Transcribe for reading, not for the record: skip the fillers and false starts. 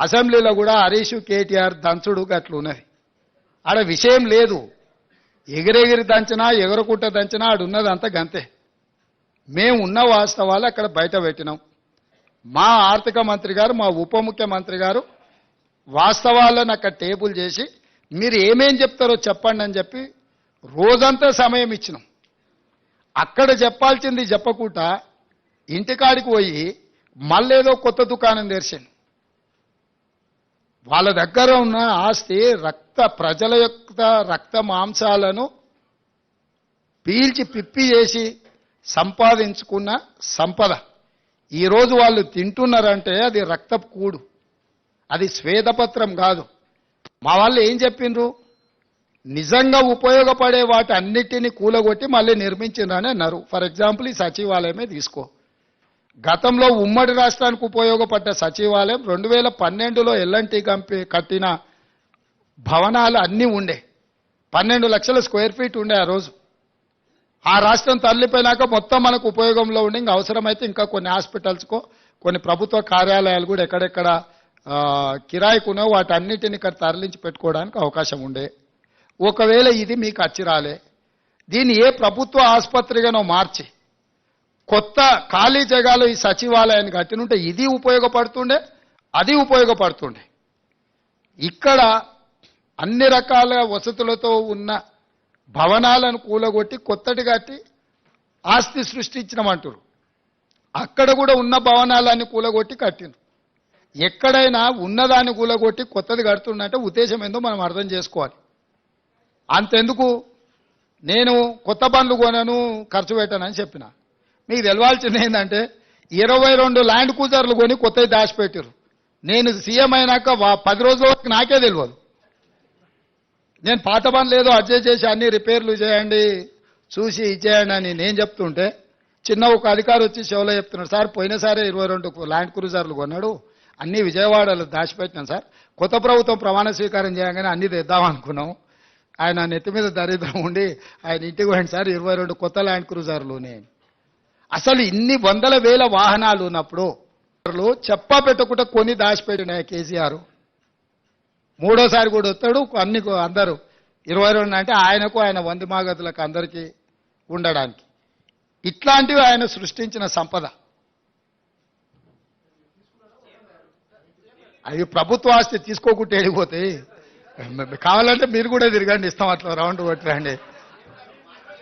అసెంబ్లీలో కూడా హరీష్ కేటీఆర్ దంచుడు గట్లున్నది. ఆడ విషయం లేదు, ఎగిరెగిరి దంచినా ఎగరకుట్ట దంచినా ఆడున్నది అంత గంతే. మేము ఉన్న వాస్తవాలు అక్కడ బయట పెట్టినాం. మా ఆర్థిక మంత్రి గారు, మా ఉప ముఖ్యమంత్రి గారు వాస్తవాలను అక్కడ టేబుల్ చేసి మీరు ఏమేం చెప్తారో చెప్పండి అని చెప్పి రోజంతా సమయం ఇచ్చినాం. అక్కడ చెప్పాల్సింది చెప్పకుండా ఇంటికాడికి పోయి మళ్ళేదో కొత్త దుకాణం తెరిచాను. వాళ్ళ దగ్గర ఉన్న ఆస్తి ప్రజల యొక్క రక్త మాంసాలను పీల్చి పిప్పి చేసి సంపాదించుకున్న సంపద ఈరోజు వాళ్ళు తింటున్నారంటే అది రక్తపు కూడు, అది శ్వేతపత్రం కాదు. మా వాళ్ళు ఏం చెప్పిండ్రు, నిజంగా ఉపయోగపడే వాటి అన్నిటినీ కూలగొట్టి మళ్ళీ నిర్మించిండ్రని అన్నారు. ఫర్ ఎగ్జాంపుల్ ఈ సచివాలయమే తీసుకో. గతంలో ఉమ్మడి రాష్ట్రానికి ఉపయోగపడ్డ సచివాలయం 2012లో ఎల్ఎన్టీ కంపెనీ కట్టిన భవనాలు అన్నీ ఉండే, 12 లక్షల స్క్వేర్ ఫీట్ ఉండే ఆ రోజు. ఆ రాష్ట్రం తరలిపోయినాక మొత్తం మనకు ఉపయోగంలో ఉండి ఇంకా అవసరమైతే ఇంకా కొన్ని హాస్పిటల్స్కో కొన్ని ప్రభుత్వ కార్యాలయాలు కూడా ఎక్కడెక్కడ కిరాయికునో వాటన్నిటిని ఇక్కడ తరలించి పెట్టుకోవడానికి అవకాశం ఉండే. ఒకవేళ ఇది మీకు అచ్చిరాలే, దీన్ని ఏ ప్రభుత్వ ఆసుపత్రిగానో మార్చి కొత్త ఖాళీ జగాలో ఈ సచివాలయాన్ని కట్టినుంటే ఇది ఉపయోగపడుతుండే, అది ఉపయోగపడుతుండే. ఇక్కడ అన్ని రకాల వసతులతో ఉన్న భవనాలను కూలగొట్టి కొత్తటి కట్టి ఆస్తి సృష్టించినమంటారు. అక్కడ కూడా ఉన్న భవనాలన్నీ కూలగొట్టి కట్టిండ్రు. ఎక్కడైనా ఉన్నదాన్ని కూలగొట్టి కొత్తది కడుతుందంటే ఉద్దేశం ఏందో మనం అర్థం చేసుకోవాలి. అంతెందుకు, నేను కొత్త బండ్లు కొనను ఖర్చు పెట్టానని చెప్పిన. మీకు తెలవాల్సింది ఏంటంటే 22 ల్యాండ్ క్రూజర్లు కొని కొత్తవి దాచిపెట్టారు. నేను సీఎం అయినాక 10 రోజుల వరకు నాకే తెలియదు. నేను పాత బండ్లు ఏదో అడ్జస్ట్ చేసి అన్ని రిపేర్లు చేయండి చూసి ఇచ్చేయండి అని నేను చెప్తుంటే చిన్న ఒక అధికారి వచ్చి షోలో చెప్తున్నాడు, సార్ పోయినసారి 22 ల్యాండ్ క్రూజర్లు కొన్నాడు, అన్ని విజయవాడలో దాచిపెట్టినాం సార్, కొత్త ప్రభుత్వం ప్రమాణ స్వీకారం చేయగానే అన్ని తెద్దామనుకున్నాం. ఆయన నెత్తి మీద దరిద్రం ఉండి ఆయన ఇంటికి పోయింది సార్ 22 కొత్త ల్యాండ్ క్రూజర్లునే. అసలు ఇన్ని వందల వేల వాహనాలు ఉన్నప్పుడు చెప్పా పెట్టకుండా కొని దాచిపెట్టిన కేసీఆర్ మూడోసారి కూడా వస్తాడు అన్ని అందరూ 22 అంటే ఆయనకు ఆయన వంది మాగతులకు అందరికీ ఉండడానికి. ఇట్లాంటివి ఆయన సృష్టించిన సంపద. అవి ప్రభుత్వ ఆస్తి తీసుకోకుండా వెళ్ళిపోతాయి. కావాలంటే మీరు కూడా తిరగండి, ఇస్తాం అట్లా రౌండ్ కొట్టరండి.